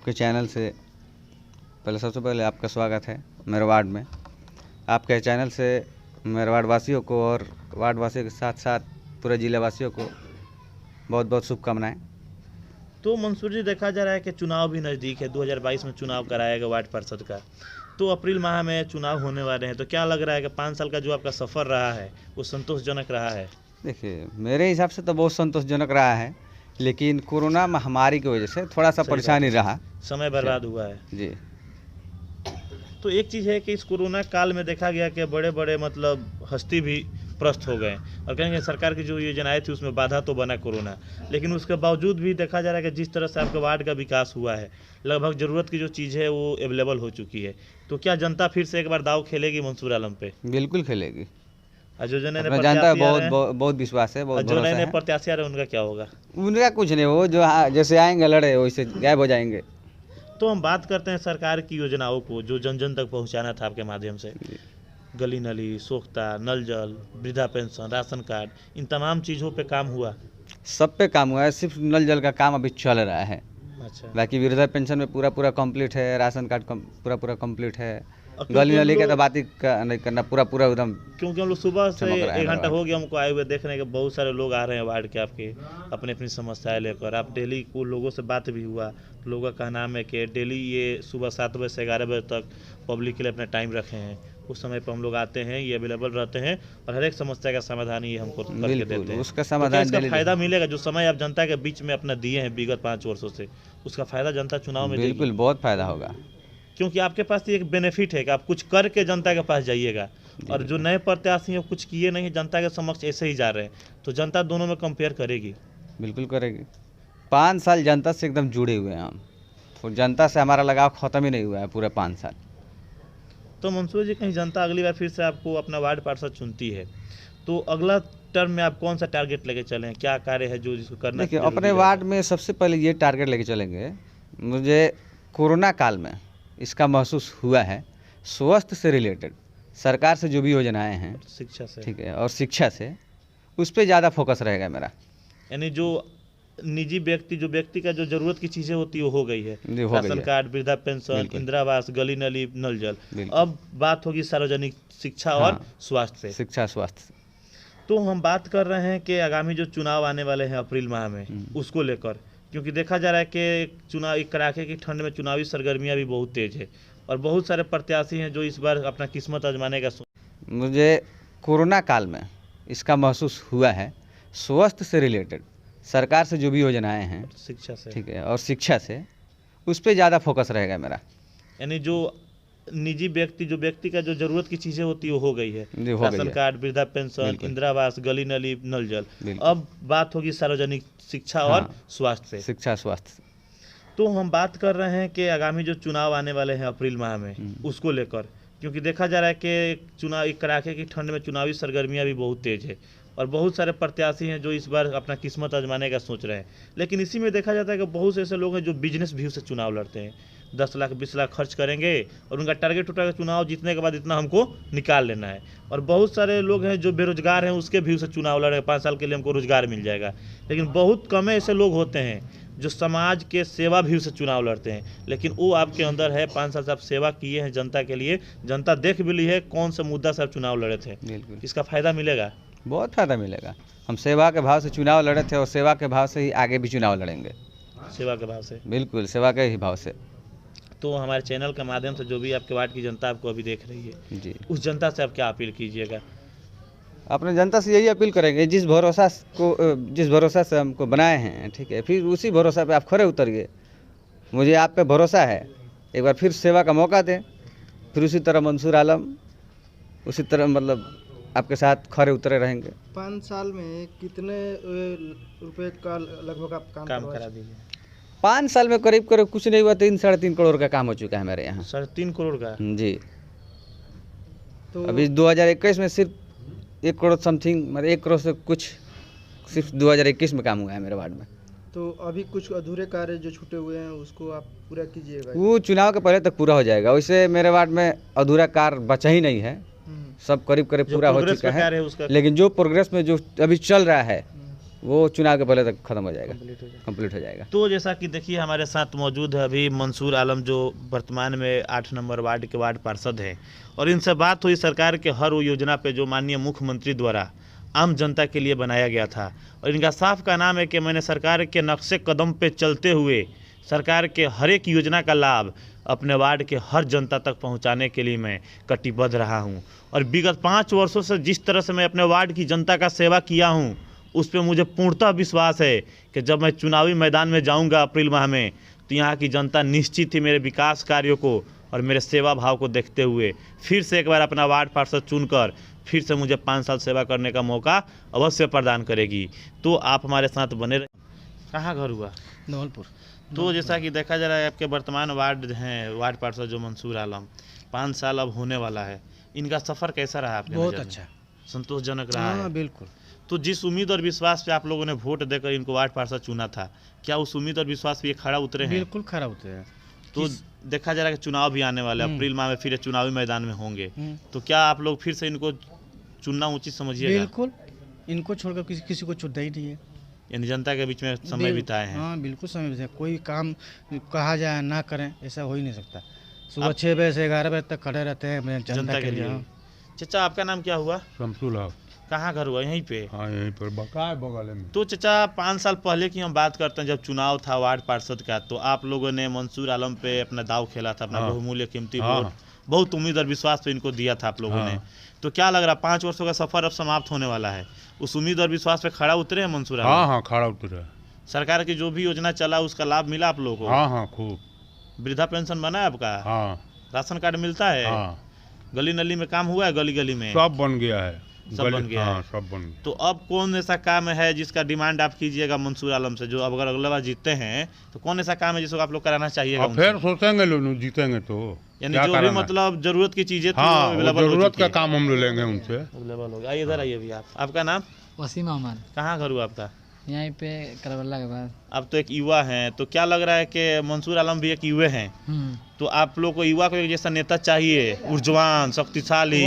आपके चैनल से पहले सबसे पहले आपका स्वागत है मेरे वार्ड में। आपके चैनल से मेरे वार्ड वासियों को और वार्ड वासियों के साथ साथ पूरे जिले वासियों को बहुत बहुत शुभकामनाएं। तो मंसूर जी, देखा जा रहा है कि चुनाव भी नज़दीक है। 2022 में चुनाव कराएगा वार्ड पार्षद का, तो अप्रैल माह में चुनाव होने वाले हैं। तो क्या लग रहा है कि 5 साल का जो आपका सफ़र रहा है वो संतोषजनक रहा है? देखिए, मेरे हिसाब से तो बहुत संतोषजनक रहा है, लेकिन कोरोना महामारी की वजह से थोड़ा सा परेशानी रहा, समय बर्बाद हुआ है जी। तो एक चीज़ है कि इस कोरोना काल में देखा गया कि बड़े बड़े हस्ती भी प्रस्त हो गए और कहेंगे सरकार की जो योजनाएं थी उसमें बाधा तो बना कोरोना, लेकिन उसके बावजूद भी देखा जा रहा है कि जिस तरह से आपके वार्ड का विकास हुआ है, लगभग ज़रूरत की जो चीज़ है वो अवेलेबल हो चुकी है। तो क्या जनता फिर से एक बार दाव खेलेगी मंसूर आलम पे? बिल्कुल खेलेगी। जो जनता बहुत विश्वास है, बहुत जो नए प्रत्याशी आ रहे हैं उनका क्या होगा? उनका कुछ नहीं, वो जो जैसे आएंगे लड़े वैसे गायब हो जाएंगे। तो हम बात करते हैं सरकार की योजनाओं को जो जन जन तक पहुंचाना था आपके माध्यम से। गली नली, सोख्ता, नल जल, वृद्धा पेंशन, राशन कार्ड, इन तमाम चीज़ों पे काम हुआ? सब पे काम हुआ है, सिर्फ नल जल का काम अभी चल रहा है। अच्छा। बाकी वृद्धा पेंशन में पूरा कंप्लीट है, राशन कार्ड पूरा कंप्लीट है, गली नली का तो बात ही नहीं करना, पूरा एकदम। क्योंकि हम लोग सुबह से 1 घंटा हो गया हमको आए हुए, देख रहे हैं कि बहुत सारे लोग आ रहे हैं वार्ड के आपके अपनी अपनी समस्याएं लेकर। आप डेली को लोगों से बात भी हुआ, लोगों का कहना है कि डेली ये सुबह 7 बजे से 11 बजे तक पब्लिक के लिए अपना टाइम रखे हैं। उस समय पर हम लोग आते हैं, ये अवेलेबल रहते हैं और हर एक समस्या का समाधान ये हमको करके देते हैं। उसका समाधान, तो इसका फायदा मिलेगा? जो समय आप जनता के बीच में अपना दिए हैं विगत 5 वर्षों से, उसका फायदा जनता चुनाव में बिल्कुल बहुत फायदा होगा। क्योंकि आपके पास एक बेनिफिट है कि आप कुछ करके जनता के पास जाइएगा, और जो नए प्रत्याशी हैं कुछ किए नहीं, जनता के समक्ष ऐसे ही जा रहे हैं, तो जनता दोनों में कंपेयर करेगी। बिल्कुल करेगी। 5 साल जनता से एकदम जुड़े हुए हैं हम, तो जनता से हमारा लगाव ख़त्म ही नहीं हुआ है पूरे 5 साल। तो मंसूर जी, कहीं जनता अगली बार फिर से आपको अपना वार्ड पार्षद चुनती है तो अगला टर्म में आप कौन सा टारगेट लेके चलें? क्या कार्य है जो जिसको करना? देखिए, अपने वार्ड में सबसे पहले ये टारगेट लेके चलेंगे। मुझे कोरोना काल में इसका महसूस हुआ है, स्वास्थ्य से रिलेटेड सरकार से जो भी योजनाएं हैं, शिक्षा से, ठीक है, और शिक्षा से, उस पर ज़्यादा फोकस रहेगा मेरा। यानी जो निजी व्यक्ति का जो जरूरत की चीज़ें होती है वो हो गई है, राशन कार्ड, वृद्धा पेंशन, इंदिरा आवास, गली नली, नल जल। अब बात होगी सार्वजनिक शिक्षा और स्वास्थ्य पे। शिक्षा स्वास्थ्य। तो हम बात कर रहे हैं कि आगामी जो चुनाव आने वाले हैं अप्रैल माह में, उसको लेकर, क्योंकि देखा जा रहा है कि चुनाव कड़ाके की ठंड में चुनावी सरगर्मियां भी बहुत तेज है और बहुत सारे प्रत्याशी हैं जो इस बार अपना किस्मत आजमाने का। मुझे कोरोना काल में इसका महसूस हुआ है, स्वास्थ्य से रिलेटेड सरकार से जो भी योजनाएं हैं, शिक्षा से, ठीक है, और शिक्षा से, उस पर ज़्यादा फोकस रहेगा मेरा। यानी जो निजी व्यक्ति का जो जरूरत की चीज़ें होती है वो हो गई है, राशन कार्ड, वृद्धा पेंशन, इंदिरा आवास, गली नली, नल जल। अब बात होगी सार्वजनिक शिक्षा और स्वास्थ्य पे। शिक्षा स्वास्थ्य। तो हम बात कर रहे हैं कि आगामी जो चुनाव आने वाले हैं अप्रैल माह में, उसको लेकर, क्योंकि देखा जा रहा है कि चुनाव कड़ाके की ठंड में चुनावी सरगर्मियां भी बहुत तेज है और बहुत सारे प्रत्याशी हैं जो इस बार अपना किस्मत आजमाने का सोच रहे हैं। लेकिन इसी में देखा जाता है कि बहुत से ऐसे लोग हैं जो बिजनेस व्यू से चुनाव लड़ते हैं, 10 लाख 20 लाख खर्च करेंगे और उनका टारगेट होता है चुनाव जीतने के बाद इतना हमको निकाल लेना है। और बहुत सारे लोग हैं जो बेरोजगार हैं, उसके व्यू से चुनाव लड़ रहे हैं, 5 साल के लिए हमको रोजगार मिल जाएगा। लेकिन बहुत कम ऐसे लोग होते हैं जो समाज के सेवा व्यू से चुनाव लड़ते हैं, लेकिन वो आपके अंदर है। 5 साल से आप सेवा किए हैं जनता के लिए, जनता देख भी ली है कौन सा मुद्दा से आप चुनाव लड़े थे। इसका फायदा मिलेगा, बहुत फायदा मिलेगा। हम सेवा के भाव से चुनाव लड़े थे और सेवा के भाव से ही आगे भी चुनाव लड़ेंगे। सेवा के भाव से, बिल्कुल सेवा के ही भाव से। तो हमारे चैनल के माध्यम से जो भी आपके वार्ड की जनता आपको अभी देख रही है जी, उस जनता से आप क्या अपील कीजिएगा? अपने जनता से यही अपील करेंगे, जिस भरोसा से हमको बनाए हैं, ठीक है, फिर उसी भरोसा पे आप खड़े उतरिए। मुझे आप पे भरोसा है, एक बार फिर सेवा का मौका दें, फिर उसी तरह मंसूर आलम उसी तरह आपके साथ खड़े उतरे रहेंगे। 5 साल में कितने रुपए का लगभग आप काम करा दीजिए? 5 साल में करीब कुछ नहीं हुआ, 3-3.5 करोड़ का काम हो चुका है मेरे यहाँ। 3.5 करोड़ का जी। तो अभी 2021 में सिर्फ 1 करोड़ समथिंग, मतलब 1 करोड़ से कुछ सिर्फ 2021 में काम हुआ है मेरे वार्ड में। तो अभी कुछ अधूरे कार्य जो छूटे हुए हैं उसको आप पूरा कीजिएगा? वो चुनाव के पहले तक पूरा हो जाएगा। वैसे मेरे वार्ड में अधूरा कार्य बचा ही नहीं है, सब करीब पूरा हो चुका है। लेकिन जो प्रोग्रेस में जो अभी चल रहा है वो चुनाव के पहले तक खत्म हो जाएगा, कंप्लीट हो जाएगा। तो जैसा कि देखिए हमारे साथ मौजूद है अभी मंसूर आलम, जो वर्तमान में 8 नंबर वार्ड के वार्ड पार्षद हैं, और इनसे बात हुई सरकार के हर वो योजना पे जो माननीय मुख्यमंत्री द्वारा आम जनता के लिए बनाया गया था। और इनका साफ का नाम है कि मैंने सरकार के नक्शे कदम पे चलते हुए सरकार के हर एक योजना का लाभ अपने वार्ड के हर जनता तक पहुंचाने के लिए मैं कटिबद्ध रहा हूं। और विगत 5 वर्षों से जिस तरह से मैं अपने वार्ड की जनता का सेवा किया हूं, उस पर मुझे पूर्णतः विश्वास है कि जब मैं चुनावी मैदान में जाऊंगा अप्रैल माह में, तो यहाँ की जनता निश्चित ही मेरे विकास कार्यों को और मेरे सेवा भाव को देखते हुए फिर से एक बार अपना वार्ड पार्षद चुनकर फिर से मुझे 5 साल सेवा करने का मौका अवश्य प्रदान करेगी। तो आप हमारे साथ बने रहे। कहाँ घर हुआ? धौलपुर। तो जैसा कि देखा जा रहा है आपके वर्तमान वार्ड हैं वार्ड पार्षद जो मंसूर आलम, 5 साल अब होने वाला है, इनका सफ़र कैसा रहा आपके? बहुत नज़र में? अच्छा, संतोषजनक रहा है? हाँ बिल्कुल। तो जिस उम्मीद और विश्वास पे आप लोगों ने वोट देकर इनको वार्ड पार्षद चुना था, क्या उस उम्मीद और विश्वास पे ये खड़ा उतरे हैं? बिल्कुल खरा होते हैं। तो देखा जा रहा है कि चुनाव भी आने वाला है, अप्रैल माह में फिर चुनावी मैदान में होंगे, तो क्या आप लोग फिर से इनको चुनना उचित समझिएगा? बिल्कुल, इनको छोड़कर किसी को चुनता ही नहीं है। यानी जनता के बीच में समय बिताए हैं। हाँ बिल्कुल समय बिताए। कोई काम कहा जाए ना करें, ऐसा हो ही नहीं सकता। सुबह 6 बजे से 11 बजे तक खड़े रहते हैं जनता के लिए। चचा आपका नाम क्या हुआ? शमसुल हक। कहाँ घर हुआ? यहीं पे? हाँ यहीं पर बकाए बगल में। तो चचा 5 साल पहले की हम बात करते हैं, जब चुनाव था वार्ड पार्षद का, तो आप लोगों ने मंसूर आलम पे अपना दाव खेला था, अपना बहुमूल्य कीमती वोट, बहुत उम्मीद और विश्वास पे इनको दिया था आप लोगों ने। तो क्या लग रहा, 5 वर्षों का सफर अब समाप्त होने वाला है, उस उम्मीद और विश्वास पे खड़ा उतरे हैं मंसूर आलम? हाँ खड़ा उतरे। सरकार की जो भी योजना चला उसका लाभ मिला आप लोगों को? हाँ खूब। वृद्धा पेंशन बना है आपका? हाँ। राशन कार्ड मिलता है? हाँ। गली नली में काम हुआ है? गली गली में सब बन गया है। सब बन गया है। सब बन गया। तो अब कौन ऐसा काम है जिसका डिमांड आप कीजिएगा मंसूर आलम से, जो अब अगर अगला बार जीतते हैं तो कौन ऐसा काम है जिसको आप लोग कराना चाहिएगा? फिर सोचेंगे लोग जीतेंगे तो, यानी जो भी मतलब जरूरत की चीजें जरूरत का काम हम लेंगे उनसे। अवेलेबल होगा। आइए इधर आइए भैया। आपका नाम? वसीम अहमद। कहाँ घर हुआ आपका? यहीं पे करबला के बाद। अब तो एक युवा हैं, तो क्या लग रहा है कि मंसूर आलम भी एक युवा हैं, तो आप लोग को युवा को एक जैसा नेता चाहिए, ऊर्जवान, शक्तिशाली,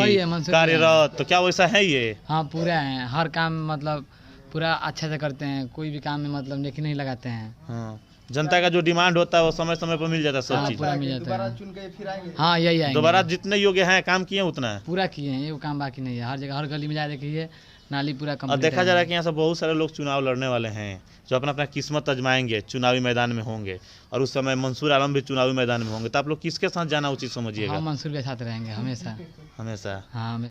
कार्यरत, तो क्या वैसा है ये? हाँ पूरा है, हर काम मतलब पूरा अच्छे से करते हैं, कोई भी काम में मतलब नेकी नहीं लगाते हैं। हाँ, जनता का जो डिमांड होता है वो समय समय पर मिल जाता है, सब चीज पूरा मिल जाता है। चुन के फिर आएंगे। हाँ यही आएंगे। दोबारा जितने योग्य हैं काम किए उतना पूरा किए हैं, ये काम बाकी नहीं है। हर जगह हर गली में जा देखिए नाली पूरा और कंप्लीट। देखा जा रहा है कि यहाँ से बहुत सारे लोग चुनाव लड़ने वाले हैं जो अपना अपना किस्मत आजमाएंगे, चुनावी मैदान में होंगे, और उस समय मंसूर आलम भी चुनावी मैदान में होंगे। तो आप लोग किसके साथ जाना उचित समझिएगा? हम मंसूर के साथ रहेंगे हमेशा। हमेशा? हाँ।